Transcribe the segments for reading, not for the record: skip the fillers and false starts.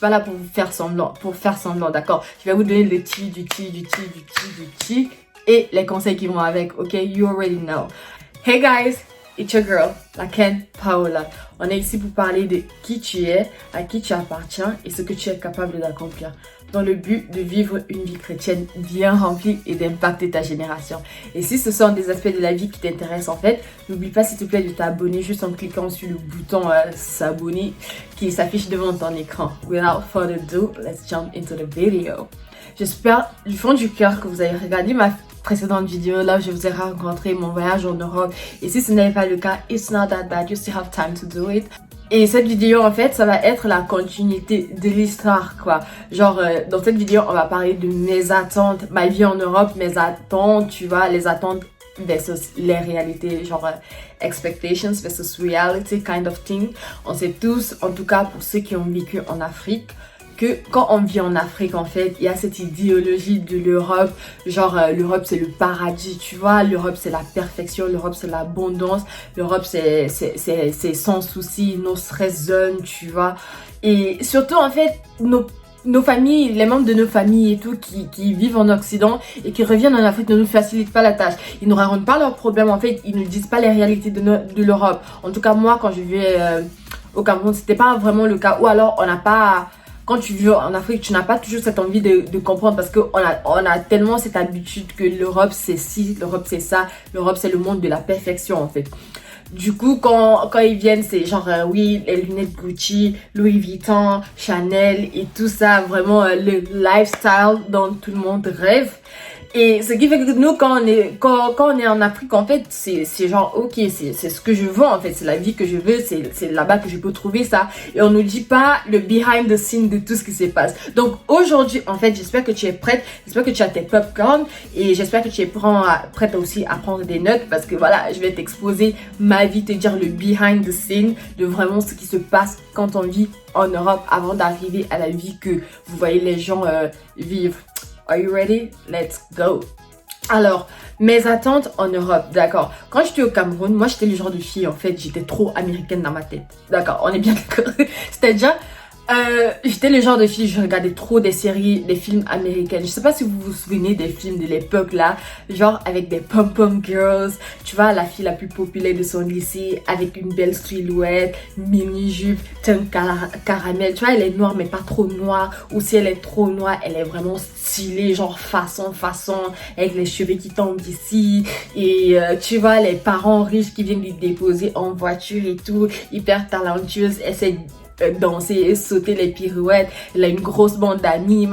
pas là pour vous faire semblant, d'accord? Je vais vous donner le tea et les conseils qui vont avec, ok? You already know. Hey guys, it's your girl, la Ken Paola. On est ici pour parler de qui tu es, à qui tu appartiens et ce que tu es capable d'accomplir dans le but de vivre une vie chrétienne bien remplie et d'impacter ta génération. Et si ce sont des aspects de la vie qui t'intéressent en fait, n'oublie pas s'il te plaît de t'abonner juste en cliquant sur le bouton s'abonner qui s'affiche devant ton écran. Without further ado, let's jump into the video. J'espère du fond du cœur que vous avez regardé ma précédente vidéo là où je vous ai rencontré mon voyage en Europe. Et si ce n'est pas le cas, it's not that bad, you still have time to do it. Et cette vidéo en fait ça va être la continuité de l'histoire quoi. Genre dans cette vidéo on va parler de mes attentes, ma vie en Europe, mes attentes, tu vois, les attentes versus les réalités, genre expectations versus reality kind of thing. On sait tous, en tout cas pour ceux qui ont vécu en Afrique, que quand on vit en Afrique en fait, il y a cette idéologie de l'Europe, genre l'Europe c'est le paradis, tu vois, l'Europe c'est la perfection, l'Europe c'est l'abondance, l'Europe c'est sans souci, no stress zone, tu vois. Et surtout en fait, nos familles, les membres de nos familles et tout qui vivent en Occident et qui reviennent en Afrique ne nous facilitent pas la tâche. Ils ne racontent pas leurs problèmes en fait, ils ne disent pas les réalités de l'Europe. En tout cas moi quand je vivais au Cameroun, c'était pas vraiment le cas. Ou alors on n'a pas... Quand tu vis en Afrique, tu n'as pas toujours cette envie de comprendre parce qu'on a tellement cette habitude que l'Europe c'est ci, l'Europe c'est ça, l'Europe c'est le monde de la perfection en fait. Du coup, quand ils viennent, c'est genre, oui, les lunettes Gucci, Louis Vuitton, Chanel et tout ça, vraiment le lifestyle dont tout le monde rêve. Et ce qui fait que nous, quand on est en Afrique, en fait, c'est genre, ok, c'est ce que je veux, en fait, c'est la vie que je veux, c'est là-bas que je peux trouver ça. Et on nous dit pas le behind the scene de tout ce qui se passe. Donc, aujourd'hui, en fait, j'espère que tu es prête, j'espère que tu as tes popcorn et j'espère que tu es prête aussi à prendre des notes parce que voilà, je vais t'exposer ma vie, te dire le behind the scene de vraiment ce qui se passe quand on vit en Europe avant d'arriver à la vie que vous voyez les gens vivre. Are you ready? Let's go. Alors, mes attentes en Europe, d'accord. Quand j'étais au Cameroun, moi j'étais le genre de fille, en fait, j'étais trop américaine dans ma tête. D'accord, on est bien d'accord. C'est-à-dire, j'étais le genre de fille, je regardais trop des séries, des films américains. Je sais pas si vous vous souvenez des films de l'époque là, genre avec des pom-pom girls, tu vois, la fille la plus populaire de son lycée, avec une belle silhouette, mini-jupe, teint caramel, tu vois, elle est noire mais pas trop noire, ou si elle est trop noire, elle est vraiment stylée, genre façon, avec les cheveux qui tombent ici, et tu vois, les parents riches qui viennent lui déposer en voiture et tout, hyper talentueuse, essaie danser et sauter les pirouettes, elle a une grosse bande d'amis,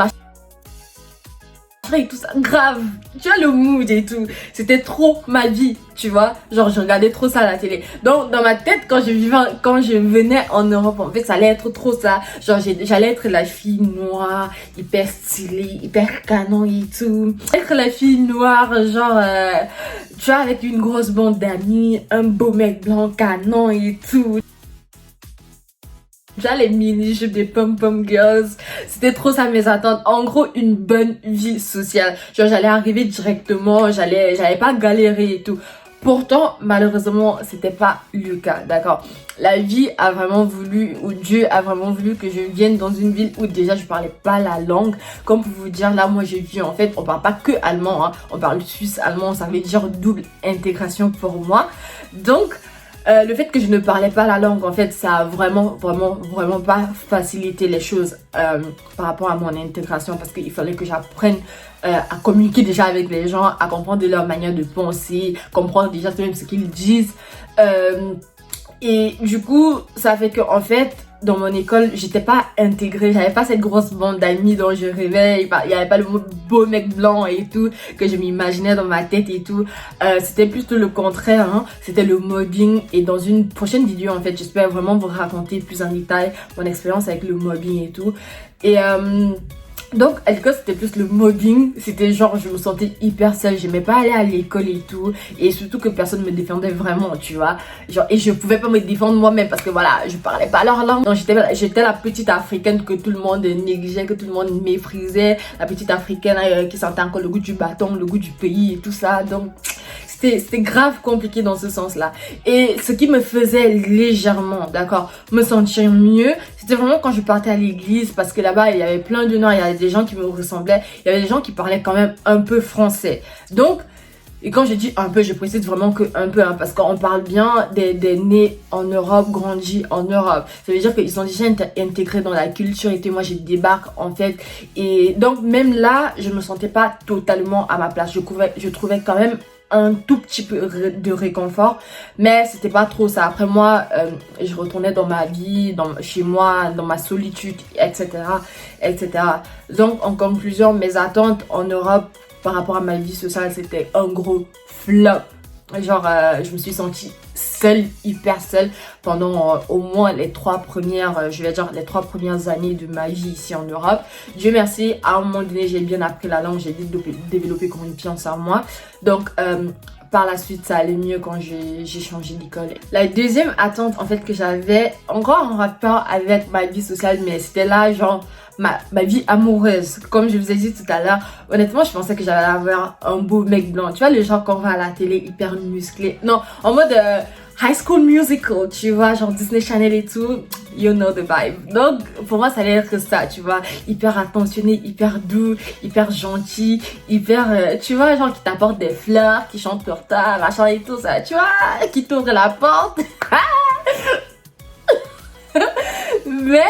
et tout ça, grave, tu vois le mood et tout, c'était trop ma vie, tu vois, genre je regardais trop ça à la télé. Donc dans ma tête quand je venais en Europe, en fait ça allait être trop ça, genre j'allais être la fille noire, hyper stylée, hyper canon et tout, être la fille noire, genre tu vois, avec une grosse bande d'amis, un beau mec blanc canon et tout. Déjà les mini-jupes des pom-pom girls, c'était trop ça mes attentes. En gros, une bonne vie sociale. Genre j'allais arriver directement, j'allais pas galérer et tout. Pourtant, malheureusement, c'était pas le cas, d'accord. La vie a vraiment voulu, ou Dieu a vraiment voulu que je vienne dans une ville où déjà je parlais pas la langue. Comme pour vous dire, là, moi j'ai vu, en fait, on parle pas que allemand, hein, on parle suisse-allemand, ça veut dire double intégration pour moi. Donc, le fait que je ne parlais pas la langue, en fait, ça a vraiment pas facilité les choses par rapport à mon intégration parce qu'il fallait que j'apprenne à communiquer déjà avec les gens, à comprendre leur manière de penser, comprendre déjà même ce qu'ils disent. Et du coup, ça fait que en fait, dans mon école, j'étais pas intégrée, j'avais pas cette grosse bande d'amis dont je rêvais, il y avait pas le beau mec blanc et tout que je m'imaginais dans ma tête et tout. C'était plutôt le contraire, hein. C'était le mobbing. Et dans une prochaine vidéo, en fait, j'espère vraiment vous raconter plus en détail mon expérience avec le mobbing et tout. Et donc à l'école c'était plus le mobbing, c'était genre je me sentais hyper seule, j'aimais pas aller à l'école et tout, et surtout que personne me défendait vraiment, tu vois, genre, et je pouvais pas me défendre moi-même parce que voilà, je parlais pas leur langue. Donc j'étais la petite africaine que tout le monde négligeait, que tout le monde méprisait, la petite africaine qui sentait encore le goût du bâton, le goût du pays et tout ça. Donc c'était grave compliqué dans ce sens-là. Et ce qui me faisait légèrement, d'accord, me sentir mieux, c'était vraiment quand je partais à l'église, parce que là-bas, il y avait plein de noirs, il y avait des gens qui me ressemblaient, il y avait des gens qui parlaient quand même un peu français. Donc, et quand je dis un peu, je précise vraiment que un peu, hein, parce qu'on parle bien des nés en Europe, grandis en Europe. Ça veut dire qu'ils sont déjà intégrés dans la culture et tout. Moi, je débarque en fait. Et donc, même là, je me sentais pas totalement à ma place. Je trouvais quand même un tout petit peu de réconfort, mais c'était pas trop ça. Après moi, je retournais dans ma vie, chez moi, dans ma solitude, etc., etc. Donc, en conclusion, mes attentes en Europe par rapport à ma vie sociale, c'était un gros flop. Genre, je me suis sentie seule, hyper seule pendant au moins les 3 premières, je vais dire les 3 premières années de ma vie ici en Europe. Dieu merci, à un moment donné, j'ai bien appris la langue, j'ai développé confiance en moi. Donc, par la suite, ça allait mieux quand j'ai changé d'école. La deuxième attente, en fait, que j'avais, encore en rapport avec ma vie sociale, mais c'était là, genre, ma vie amoureuse. Comme je vous ai dit tout à l'heure, honnêtement, je pensais que j'allais avoir un beau mec blanc. Tu vois, le genre qu'on voit à la télé, hyper musclé. Non, en mode High School Musical, tu vois, genre Disney Channel et tout. You know the vibe. Donc, pour moi, ça allait être ça, tu vois. Hyper attentionné, hyper doux, hyper gentil, hyper, tu vois, genre qui t'apporte des fleurs, qui chante pour toi, machin et tout ça, tu vois, qui t'ouvre la porte. Mais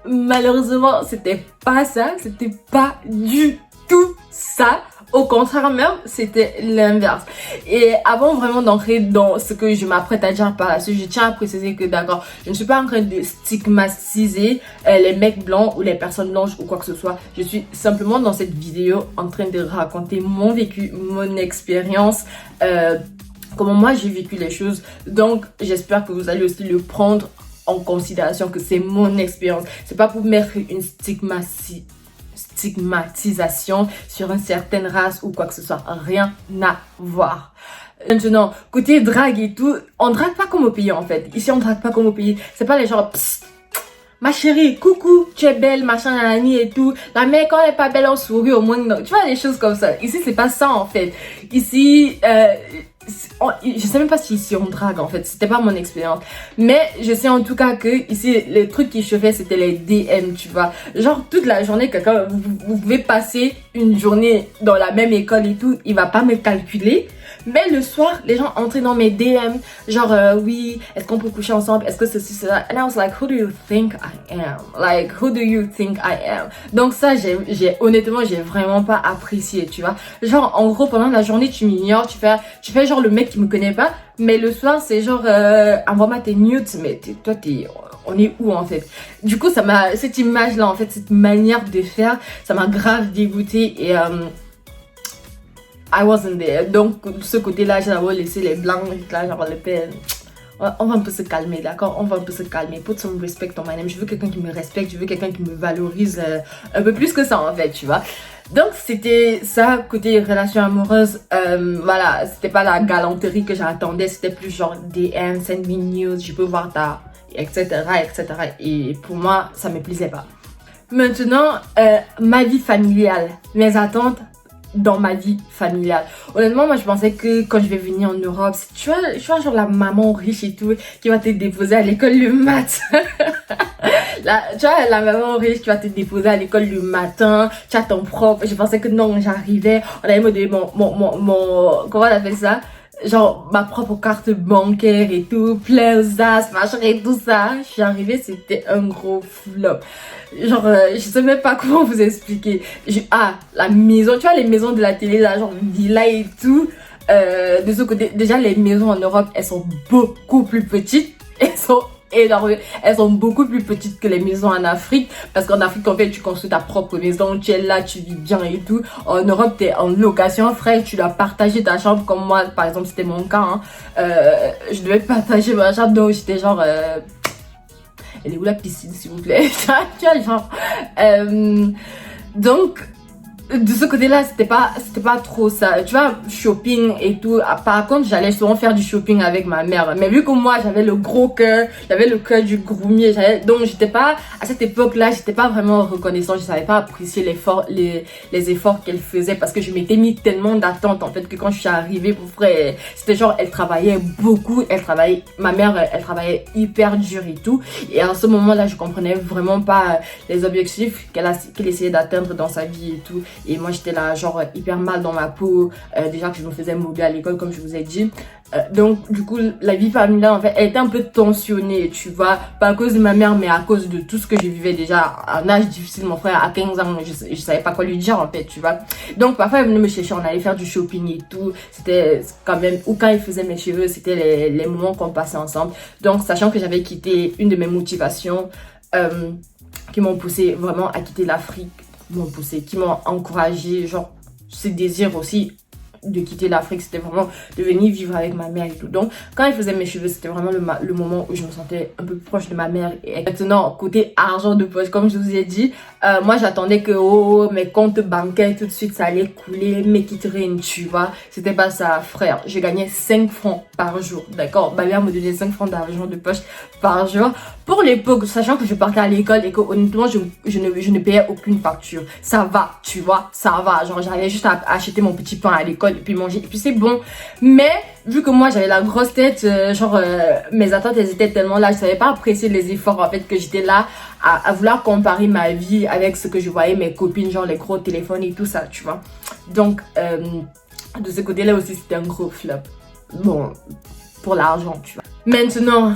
malheureusement, c'était pas ça, c'était pas du tout ça. Au contraire même, c'était l'inverse. Et avant vraiment d'entrer dans ce que je m'apprête à dire par la suite, je tiens à préciser que d'accord, je ne suis pas en train de stigmatiser les mecs blancs ou les personnes blanches ou quoi que ce soit. Je suis simplement dans cette vidéo en train de raconter mon vécu, mon expérience, comment moi j'ai vécu les choses. Donc j'espère que vous allez aussi le prendre en considération, que c'est mon expérience. C'est pas pour mettre une stigmatisation sur une certaine race ou quoi que ce soit. Rien à voir. Maintenant, côté drague et tout, on drague pas comme au pays en fait. Ici, on drague pas comme au pays. C'est pas les gens, psst, ma chérie, coucou, tu es belle, machin, nanani et tout. La mère, quand elle est pas belle, on sourit au moins. Non. Tu vois, des choses comme ça. Ici, c'est pas ça en fait. Ici, je sais même pas si ici on drague en fait, c'était pas mon expérience, mais je sais en tout cas que ici les trucs qui chauffaient c'était les DM, tu vois, genre toute la journée quelqu'un, vous pouvez passer une journée dans la même école et tout, il va pas me calculer, mais le soir les gens entraient dans mes DM genre oui, est-ce qu'on peut coucher ensemble, est-ce que ceci cela, and I was like, who do you think I am, like who do you think I am. Donc ça honnêtement j'ai vraiment pas apprécié, tu vois, genre en gros pendant la journée tu m'ignores, tu fais genre le mec qui me connaît pas, mais le soir c'est genre envoie-moi tes nudes, mais toi on est où en fait. Du coup ça m'a, cette image là en fait, cette manière de faire, ça m'a grave dégoûté et I wasn't there. Donc de ce côté là j'ai d'abord laissé les blancs là, genre les peines. On va un peu se calmer, d'accord? On va un peu se calmer. Put some respect on my name. Je veux quelqu'un qui me respecte, je veux quelqu'un qui me valorise un peu plus que ça en fait, tu vois. Donc c'était ça, côté relation amoureuse, voilà, c'était pas la galanterie que j'attendais, c'était plus genre DM, send me news, je peux voir ta, etc., etc. Et pour moi, ça me plaisait pas. Maintenant, ma vie familiale, mes attentes dans ma vie familiale. Honnêtement, moi je pensais que quand je vais venir en Europe, tu vois genre la maman riche et tout qui va te déposer à l'école le matin. Tu vois la maman riche qui va te déposer à l'école le matin, tu as ton prof. Je pensais que non, j'arrivais, on allait me donner mon comment on appelle ça, genre ma propre carte bancaire et tout, plein aux as, machin et tout ça. Je suis arrivée, c'était un gros flop. Genre, je sais même pas comment vous expliquer. La maison, tu vois les maisons de la télé là, genre villa et tout. De ce côté, déjà les maisons en Europe, elles sont beaucoup plus petites. Elles sont énormes. Elles sont beaucoup plus petites que les maisons en Afrique. Parce qu'en Afrique, en fait, tu construis ta propre maison, tu es là, tu vis bien et tout. En Europe, t'es en location, frère, tu dois partager ta chambre. Comme moi, par exemple, c'était mon cas. Hein. Je devais partager ma chambre, donc j'étais genre... Elle est où la piscine, s'il vous plaît? Tu vois, genre... donc... de ce côté-là, c'était pas trop ça. Tu vois, shopping et tout. Par contre, j'allais souvent faire du shopping avec ma mère. Mais vu que moi, j'avais le gros cœur, j'avais le cœur du groumier, donc j'étais pas, à cette époque-là, j'étais pas vraiment reconnaissante. Je savais pas apprécier les efforts qu'elle faisait parce que je m'étais mis tellement d'attentes, en fait, que quand je suis arrivée, pour vrai, c'était genre, elle travaillait beaucoup, ma mère, elle travaillait hyper dur et tout. Et à ce moment-là, je comprenais vraiment pas les objectifs qu'elle essayait d'atteindre dans sa vie et tout. Et moi, j'étais là, genre, hyper mal dans ma peau. Déjà que je me faisais mouiller à l'école, comme je vous ai dit. Donc, du coup, la vie familiale, en fait, elle était un peu tensionnée, tu vois. Pas à cause de ma mère, mais à cause de tout ce que je vivais déjà à un âge difficile. Mon frère, à 15 ans, je savais pas quoi lui dire, en fait, tu vois. Donc, parfois, elle venait me chercher, on allait faire du shopping et tout. C'était quand même, ou quand il faisait mes cheveux, c'était les moments qu'on passait ensemble. Donc, sachant que j'avais quitté une de mes motivations, qui m'ont poussé vraiment à quitter l'Afrique, qui m'ont encouragé, genre, ce désir aussi de quitter l'Afrique, c'était vraiment de venir vivre avec ma mère et tout. Donc, quand elle faisait mes cheveux, c'était vraiment le moment où je me sentais un peu proche de ma mère. Et maintenant, côté argent de poche, comme je vous ai dit, moi j'attendais que mes comptes bancaires tout de suite ça allait couler, make it rain, tu vois. C'était pas ça, frère. Je gagnais 5 francs par jour, d'accord. Ma mère me donnait 5 francs d'argent de poche par jour. Pour l'époque, sachant que je partais à l'école et que honnêtement je ne payais aucune facture. Ça va, tu vois, ça va. Genre j'arrivais juste à acheter mon petit pain à l'école et puis manger et puis c'est bon. Mais vu que moi j'avais la grosse tête, mes attentes elles étaient tellement là, je savais pas apprécier les efforts en fait, que j'étais là à vouloir comparer ma vie avec ce que je voyais mes copines, genre les gros téléphones et tout ça, tu vois. Donc de ce côté là aussi c'était un gros flop. Bon, pour l'argent, tu vois. Maintenant,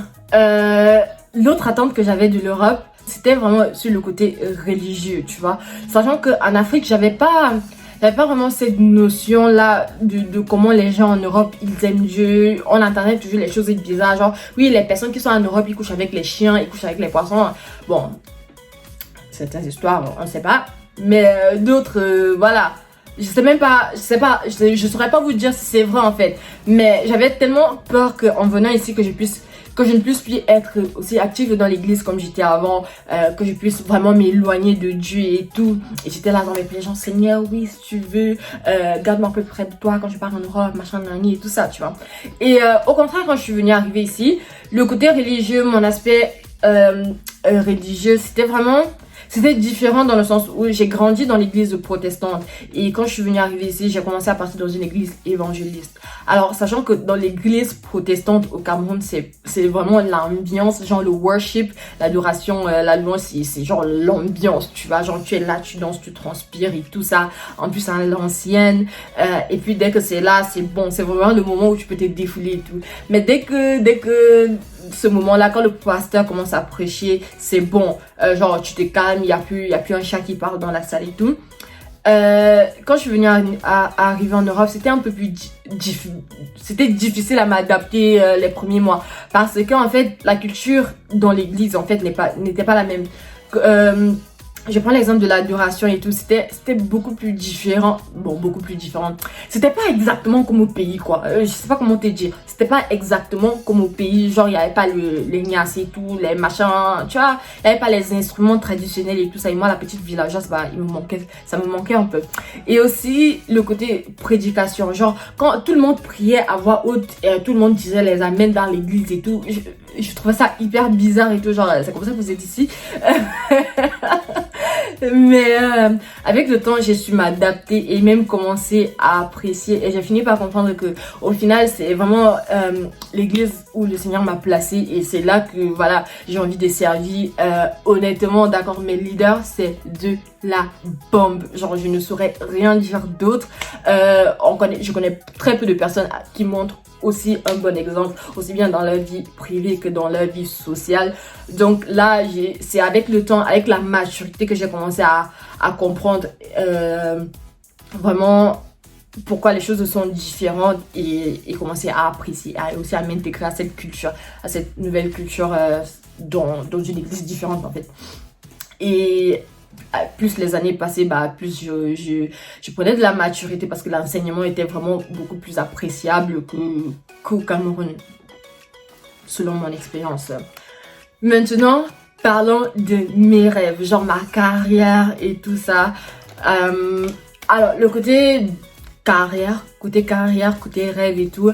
l'autre attente que j'avais de l'Europe, c'était vraiment sur le côté religieux, tu vois. Sachant qu'en Afrique, j'avais pas vraiment cette notion là de comment les gens en Europe ils aiment Dieu. On entendait toujours les choses bizarres, genre oui, les personnes qui sont en Europe ils couchent avec les chiens, ils couchent avec les poissons. Bon, certaines histoires on ne sait pas, mais d'autres voilà. Je saurais pas vous dire si c'est vrai en fait, mais j'avais tellement peur qu'en venant ici que je ne puisse plus être aussi active dans l'église comme j'étais avant, que je puisse vraiment m'éloigner de Dieu et tout. Et j'étais là dans mes plaies, genre Seigneur, oui, si tu veux, garde-moi un peu près de toi quand je pars en Europe, machin, nani et tout ça, tu vois. Et au contraire, quand je suis venue arriver ici, le côté religieux, mon aspect religieux, c'était différent dans le sens où j'ai grandi dans l'église protestante et quand je suis venue arriver ici, j'ai commencé à partir dans une église évangéliste. Alors, sachant que dans l'église protestante au Cameroun, c'est vraiment l'ambiance, genre le worship, l'adoration, la louange, c'est genre l'ambiance, tu vois, genre tu es là, tu danses, tu transpires et tout ça. En plus, à l'ancienne. Et puis, dès que c'est là, c'est bon, c'est vraiment le moment où tu peux te défouler et tout. Mais dès que ce moment-là, quand le pasteur commence à prêcher, c'est bon. Genre, tu te calmes, il y a plus un chat qui parle dans la salle et tout. Quand je suis venue à arriver en Europe, c'était un peu plus c'était difficile à m'adapter les premiers mois. Parce qu'en fait, la culture dans l'église, en fait, n'était pas la même. Je prends l'exemple de l'adoration et tout, c'était beaucoup plus différent. Bon, beaucoup plus différent. C'était pas exactement comme au pays, quoi. Je sais pas comment te dire. C'était pas exactement comme au pays. Genre, il y avait pas les niasses et tout, les machins, tu vois. Il y avait pas les instruments traditionnels et tout ça. Et moi, la petite villageoise, bah, ça me manquait un peu. Et aussi, le côté prédication. Genre, quand tout le monde priait à voix haute, et tout le monde disait les amens dans l'église et tout, je trouvais ça hyper bizarre et tout. Genre, c'est comme ça que vous êtes ici. Mais avec le temps, j'ai su m'adapter et même commencer à apprécier. Et j'ai fini par comprendre que au final, c'est vraiment l'église où le Seigneur m'a placé. Et c'est là que voilà, j'ai envie de servir. Honnêtement, d'accord, mes leaders, c'est de la bombe. Genre, je ne saurais rien dire d'autre. Je connais très peu de personnes qui montrent aussi un bon exemple, aussi bien dans la vie privée que dans la vie sociale. Donc là, c'est avec le temps, avec la maturité que j'ai commencé à comprendre vraiment pourquoi les choses sont différentes et commencer à apprécier, aussi à m'intégrer à cette culture, à cette nouvelle culture dans une église différente en fait. Et plus les années passaient, bah, plus je prenais de la maturité parce que l'enseignement était vraiment beaucoup plus appréciable qu'au Cameroun, selon mon expérience. Maintenant, parlons de mes rêves, genre ma carrière et tout ça. Alors, le côté carrière, côté rêve et tout.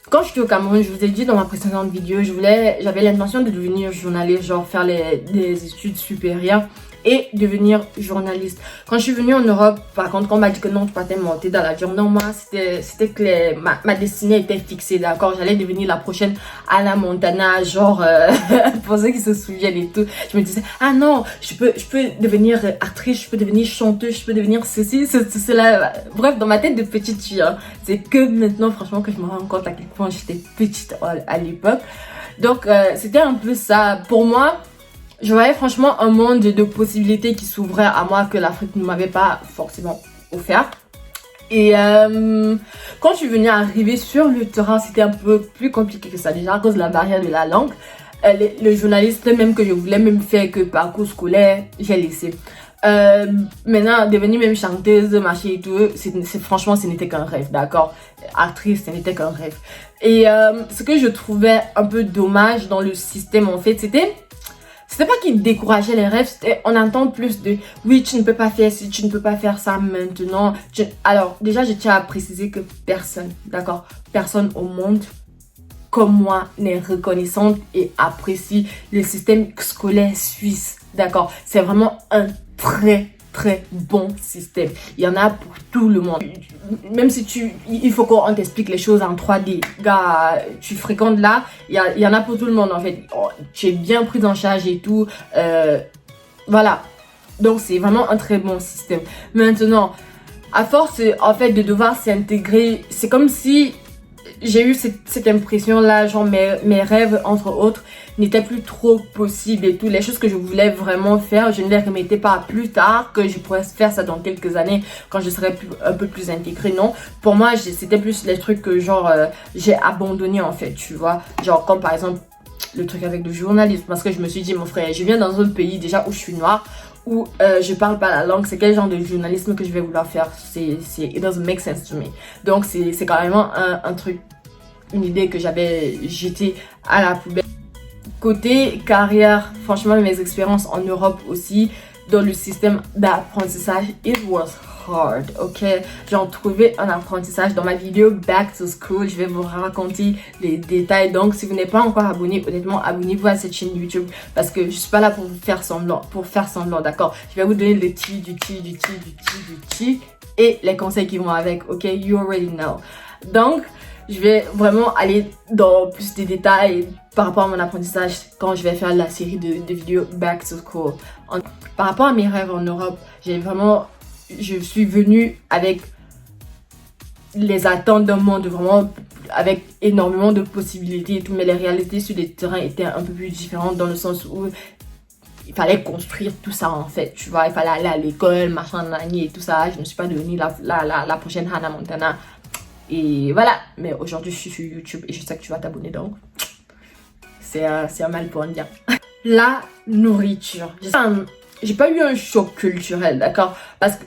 Quand j'étais au Cameroun, je vous ai dit dans ma précédente vidéo, j'avais l'intention de devenir journaliste, genre faire des études supérieures et devenir journaliste. Quand je suis venue en Europe, par contre, quand on m'a dit que non, tu partais monter dans l'avion, non, moi, c'était que ma destinée était fixée, d'accord? J'allais devenir la prochaine Hannah Montana, genre, pour ceux qui se souviennent et tout. Je me disais, ah non, je peux devenir actrice, je peux devenir chanteuse, je peux devenir ceci, cela. Bref, dans ma tête de petite fille, hein, c'est que maintenant, franchement, que je me rends compte à quel point j'étais petite à l'époque. Donc, c'était un peu ça. Pour moi, je voyais franchement un monde de possibilités qui s'ouvrait à moi que l'Afrique ne m'avait pas forcément offert. Et quand je suis venue arriver sur le terrain, c'était un peu plus compliqué que ça déjà à cause de la barrière de la langue. Le journaliste même que je voulais même faire que parcours scolaire, j'ai laissé. Maintenant, devenir même chanteuse, machin et tout, franchement, ce n'était qu'un rêve, d'accord? Actrice, ce n'était qu'un rêve. Et ce que je trouvais un peu dommage dans le système, en fait, c'était pas qu'il décourageait les rêves, on entend plus de oui, tu ne peux pas faire ci, tu ne peux pas faire ça maintenant. Alors, déjà, je tiens à préciser que personne, d'accord, personne au monde comme moi n'est reconnaissante et apprécie le système scolaire suisse, d'accord. C'est vraiment un très bon système. Il y en a pour tout le monde. Même si il faut qu'on t'explique les choses en 3D. Gars, tu fréquentes là, il y en a pour tout le monde en fait. Oh, tu es bien pris en charge et tout. Voilà. Donc c'est vraiment un très bon système. Maintenant, à force en fait de devoir s'intégrer, c'est comme si j'ai eu cette impression là, genre mes rêves entre autres n'étaient plus trop possibles et tout. Les choses que je voulais vraiment faire, je ne les remettais pas à plus tard, que je pourrais faire ça dans quelques années quand je serais un peu plus intégrée. Non, pour moi c'était plus les trucs que genre j'ai abandonné en fait, tu vois. Genre comme par exemple le truc avec le journalisme, parce que je me suis dit mon frère, je viens dans un pays déjà où je suis noire, où je parle pas la langue, c'est quel genre de journalisme que je vais vouloir faire? It doesn't make sense to me. Donc c'est carrément un truc, une idée que j'avais jetée à la poubelle. Côté carrière, franchement mes expériences en Europe aussi, dans le système d'apprentissage, it was hard, ok? J'ai trouvé un apprentissage dans ma vidéo Back to School, je vais vous raconter les détails. Donc si vous n'êtes pas encore abonné, honnêtement abonnez-vous à cette chaîne YouTube, parce que je suis pas là pour vous faire semblant, d'accord? Je vais vous donner le tea et les conseils qui vont avec, ok? You already know. Donc je vais vraiment aller dans plus de détails par rapport à mon apprentissage quand je vais faire la série de vidéos Back to School. Par rapport à mes rêves en Europe, je suis venue avec les attentes d'un monde vraiment avec énormément de possibilités et tout, mais les réalités sur les terrains étaient un peu plus différentes dans le sens où il fallait construire tout ça en fait, tu vois, il fallait aller à l'école, machin, nani et tout ça. Je ne suis pas devenue la prochaine Hannah Montana. Et voilà, mais aujourd'hui je suis sur YouTube et je sais que tu vas t'abonner, donc c'est un mal pour un bien. La nourriture, j'ai pas eu un choc culturel, d'accord, parce que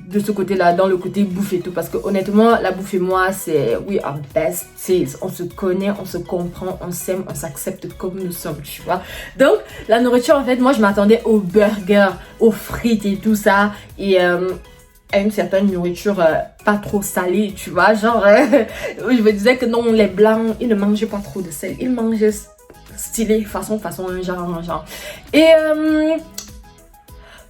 de ce côté là, dans le côté bouffe et tout, parce que honnêtement la bouffe et moi c'est we are besties, on se connaît, on se comprend, on s'aime, on s'accepte comme nous sommes, tu vois. Donc la nourriture en fait, moi je m'attendais aux burgers, aux frites et tout ça, et à une certaine nourriture pas trop salée, tu vois, genre je me disais que non, les blancs ils ne mangeaient pas trop de sel, ils mangeaient stylé, façon genre. Et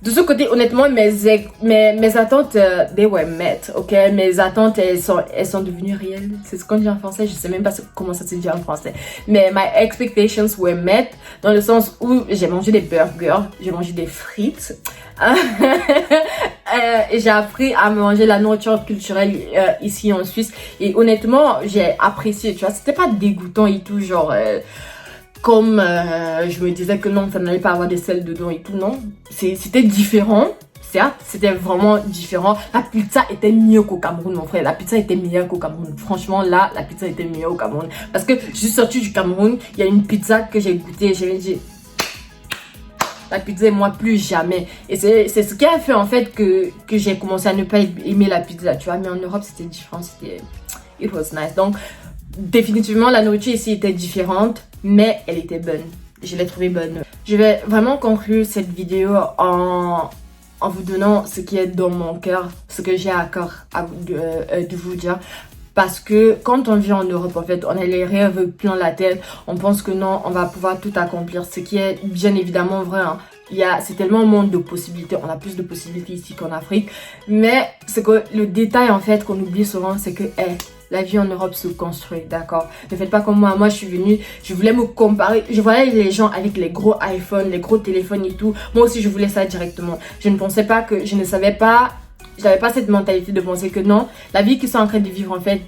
de ce côté, honnêtement, mes attentes, they were met, ok? Mes attentes, elles sont devenues réelles. C'est ce qu'on dit en français, je sais même pas comment ça se dit en français. Mais my expectations were met, dans le sens où j'ai mangé des burgers, j'ai mangé des frites. Et j'ai appris à manger la nourriture culturelle ici en Suisse. Et honnêtement, j'ai apprécié, tu vois. C'était pas dégoûtant et tout, genre... comme je me disais que non, ça n'allait pas avoir des sels dedans et tout, non. C'était différent, certes, c'était vraiment différent. La pizza était mieux qu'au Cameroun, mon frère. La pizza était meilleure qu'au Cameroun. Franchement, là, la pizza était meilleure au Cameroun. Parce que je suis sortie du Cameroun, il y a une pizza que j'ai goûtée, j'ai dit... La pizza et moi, plus jamais. Et c'est ce qui a fait en fait que j'ai commencé à ne pas aimer la pizza, tu vois. Mais en Europe, c'était différent, it was nice. Donc, définitivement, la nourriture ici était différente, mais elle était bonne. Je l'ai trouvée bonne. Je vais vraiment conclure cette vidéo en en vous donnant ce qui est dans mon cœur, ce que j'ai à cœur de vous dire. Parce que quand on vit en Europe, en fait, on a les rêves plein la tête. On pense que non, on va pouvoir tout accomplir. Ce qui est bien évidemment vrai. Hein. C'est tellement un monde de possibilités. On a plus de possibilités ici qu'en Afrique. Mais c'est que le détail, en fait, qu'on oublie souvent, c'est que la vie en Europe se construit, d'accord? Ne faites pas comme moi. Moi, je suis venue, je voulais me comparer. Je voyais les gens avec les gros iPhones, les gros téléphones et tout. Moi aussi, je voulais ça directement. Je ne pensais pas que, je ne savais pas, j'avais pas cette mentalité de penser que non, la vie qu'ils sont en train de vivre, en fait,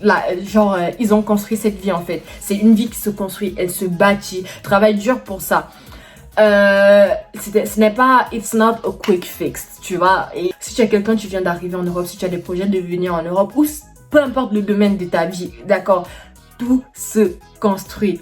là, genre, ils ont construit cette vie, en fait. C'est une vie qui se construit, elle se bâtit, travaille dur pour ça. Ce n'est pas, it's not a quick fix, tu vois. Et si tu es quelqu'un, tu viens d'arriver en Europe, si tu as des projets de venir en Europe, ou peu importe le domaine de ta vie, d'accord, tout se construit.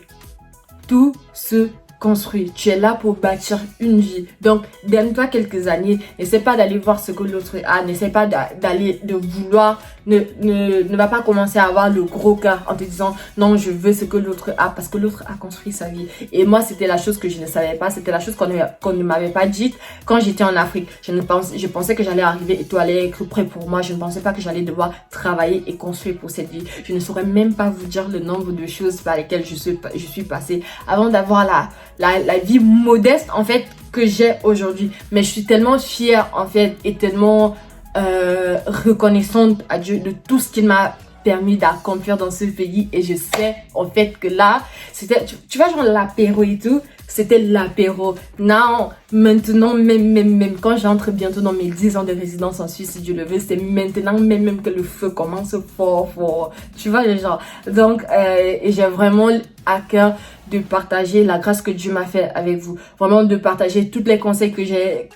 Tout se construit. Tu es là pour bâtir une vie. Donc, donne-toi quelques années. N'essaie pas d'aller voir ce que l'autre a. N'essaie pas de vouloir. Ne va pas commencer à avoir le gros cœur en te disant non, je veux ce que l'autre a, parce que l'autre a construit sa vie. Et moi, c'était la chose que je ne savais pas. C'était la chose qu'on ne m'avait pas dite quand j'étais en Afrique. Je pensais que j'allais arriver et tout allait être prêt pour moi. Je ne pensais pas que j'allais devoir travailler et construire pour cette vie. Je ne saurais même pas vous dire le nombre de choses par lesquelles je suis passée avant d'avoir la vie modeste, en fait, que j'ai aujourd'hui. Mais je suis tellement fière, en fait, et tellement reconnaissante à Dieu de tout ce qu'il m'a permis d'accomplir dans ce pays. Et je sais, en fait, que là, c'était, tu vois, genre l'apéro et tout, c'était l'apéro. Non, maintenant, même, quand j'entre bientôt dans mes 10 ans de résidence en Suisse, si Dieu le veut, c'est maintenant même que le feu commence fort. Tu vois, les gens. Donc, et j'ai vraiment à cœur de partager la grâce que Dieu m'a fait avec vous. Vraiment de partager tous les conseils que j'ai,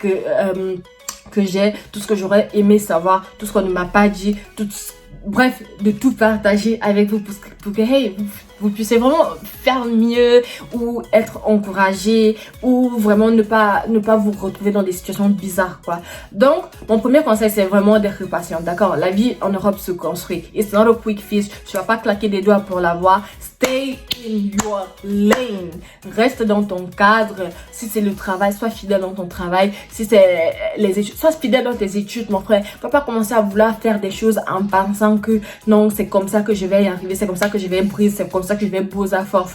tout ce que j'aurais aimé savoir, tout ce qu'on ne m'a pas dit, bref, de tout partager avec vous pour que hey, vous puissiez vraiment faire mieux ou être encouragé ou vraiment ne pas vous retrouver dans des situations bizarres, quoi. Donc, mon premier conseil, c'est vraiment d'être patient, d'accord? La vie en Europe se construit. It's not a quick fix. Tu vas pas claquer des doigts pour l'avoir. Stay in your lane. Reste dans ton cadre. Si c'est le travail, sois fidèle dans ton travail. Si c'est les études, sois fidèle dans tes études, mon frère. Faut pas commencer à vouloir faire des choses en pensant que non, c'est comme ça que je vais y arriver, c'est comme ça que je vais briser, c'est comme ça que je vais bosser fort.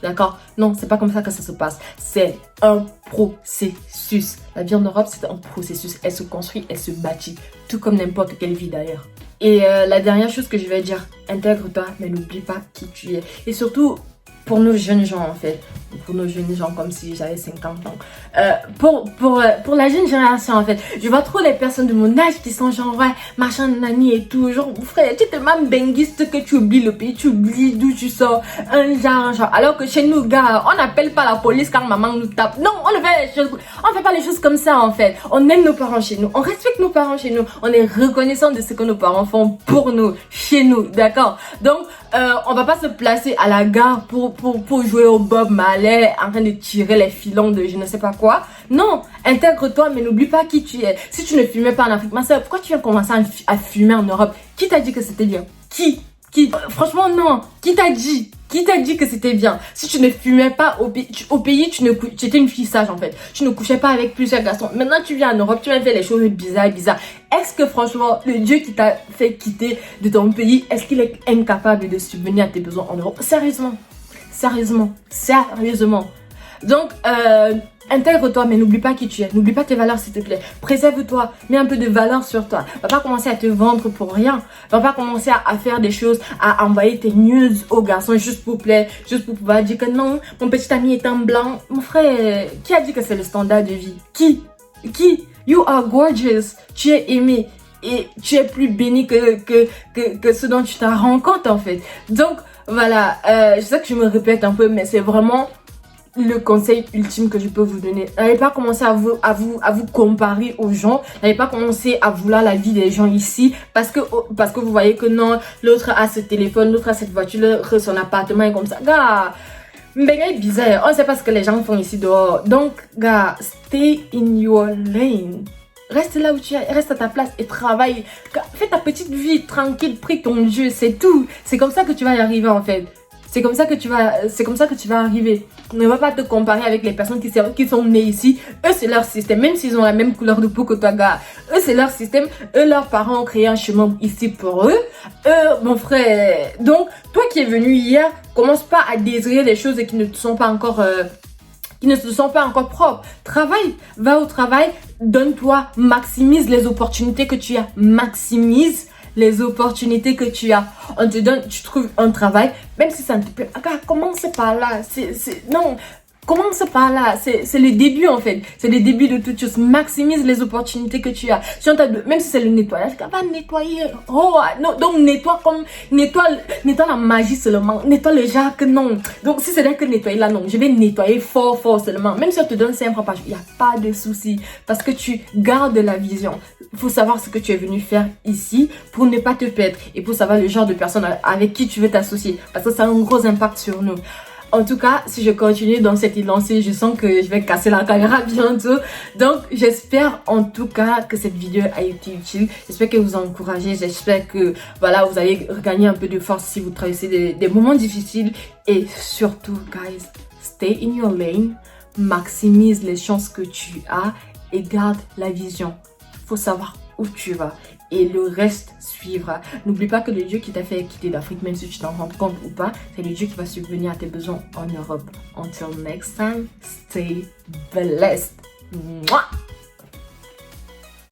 D'accord? Non, c'est pas comme ça que ça se passe. C'est un processus. La vie en Europe, c'est un processus. Elle se construit, elle se bâtit. Tout comme n'importe quelle vie d'ailleurs. Et la dernière chose que je vais dire, intègre-toi, mais n'oublie pas qui tu es. Et surtout, pour nos jeunes gens, en fait. Pour nos jeunes gens, comme si j'avais 50 ans. Pour la jeune génération, en fait. Je vois trop les personnes de mon âge qui sont genre, ouais, machin, nani et tout. Genre, frère, tu es tellement benguiste que tu oublies le pays, tu oublies d'où tu sors. Un genre. Alors que chez nous, gars, on n'appelle pas la police quand maman nous tape. Non, on fait pas les choses comme ça, en fait. On aime nos parents chez nous. On respecte nos parents chez nous. On est reconnaissant de ce que nos parents font pour nous, chez nous, d'accord? Donc, on va pas se placer à la gare pour jouer au Bob Marley en train de tirer les filons de je ne sais pas quoi. Non, intègre-toi, mais n'oublie pas qui tu es. Si tu ne fumais pas en Afrique, ma soeur, pourquoi tu viens commencer à fumer en Europe? Qui t'a dit que c'était bien? Qui? Franchement, non. Qui t'a dit? Qui t'a dit que c'était bien? Si tu ne fumais pas au pays, tu étais une fille sage, en fait. Tu ne couchais pas avec plusieurs garçons. Maintenant, tu viens en Europe, tu vas faire les choses bizarres. Est-ce que franchement, le Dieu qui t'a fait quitter de ton pays, est-ce qu'il est incapable de subvenir à tes besoins en Europe? Sérieusement. Donc, intègre-toi, mais n'oublie pas qui tu es. N'oublie pas tes valeurs, s'il te plaît. Préserve-toi. Mets un peu de valeur sur toi. Va pas commencer à te vendre pour rien. Va pas commencer à faire des choses, à envoyer tes news aux garçons juste pour plaire, juste pour pouvoir dire que non, mon petit ami est un blanc. Mon frère, qui a dit que c'est le standard de vie? Qui? You are gorgeous. Tu es aimé. Et tu es plus béni que ce dont tu t'en rends compte, en fait. Donc, voilà. Je sais que je me répète un peu, mais c'est vraiment le conseil ultime que je peux vous donner. N'allez pas commencer à vous comparer aux gens. N'allez pas commencer à vouloir la vie des gens ici parce que vous voyez que non, l'autre a ce téléphone, l'autre a cette voiture, l'autre son appartement et comme ça. Gars, mais gars, bizarre. On ne sait pas ce que les gens font ici dehors. Donc, gars, stay in your lane. Reste là où tu es, reste à ta place et travaille. Fais ta petite vie tranquille, prie ton Dieu, c'est tout. C'est comme ça que tu vas y arriver, en fait. C'est comme ça que tu vas arriver. Ne va pas te comparer avec les personnes qui sont nées ici. Eux, c'est leur système. Même s'ils ont la même couleur de peau que toi, gars. Eux, c'est leur système. Eux, leurs parents ont créé un chemin ici pour eux. Mon frère. Donc, toi qui es venu hier, commence pas à désirer des choses qui ne te sont pas encore... qui ne se sont pas encore propres. Travaille, va au travail, donne-toi, maximise les opportunités que tu as. Maximise les opportunités que tu as. On te donne, tu trouves un travail, même si ça ne te plaît. Commence par là. Non. Commence par là, c'est le début en fait, c'est le début de toute chose. Maximise les opportunités que tu as. Si on même si c'est le nettoyage, va nettoyer. Oh non, donc nettoie la magie seulement, nettoie le jacques, non. Donc si c'est là que nettoyer là, non, je vais nettoyer fort seulement. Même si on te donne 5 francs par jour, il n'y a pas de souci parce que tu gardes la vision. Il faut savoir ce que tu es venu faire ici pour ne pas te perdre et pour savoir le genre de personne avec qui tu veux t'associer parce que ça a un gros impact sur nous. En tout cas, si je continue dans cette lancée, je sens que je vais casser la caméra bientôt. Donc, j'espère en tout cas que cette vidéo a été utile. J'espère que vous encouragez. J'espère que voilà, vous allez regagner un peu de force si vous traversez des moments difficiles. Et surtout, guys, stay in your lane. Maximise les chances que tu as et garde la vision. Faut savoir où tu vas et le reste suivra. N'oublie pas que le Dieu qui t'a fait quitter l'Afrique, même si tu t'en rends compte ou pas, c'est le Dieu qui va subvenir à tes besoins en Europe. Until next time, stay blessed. Mouah!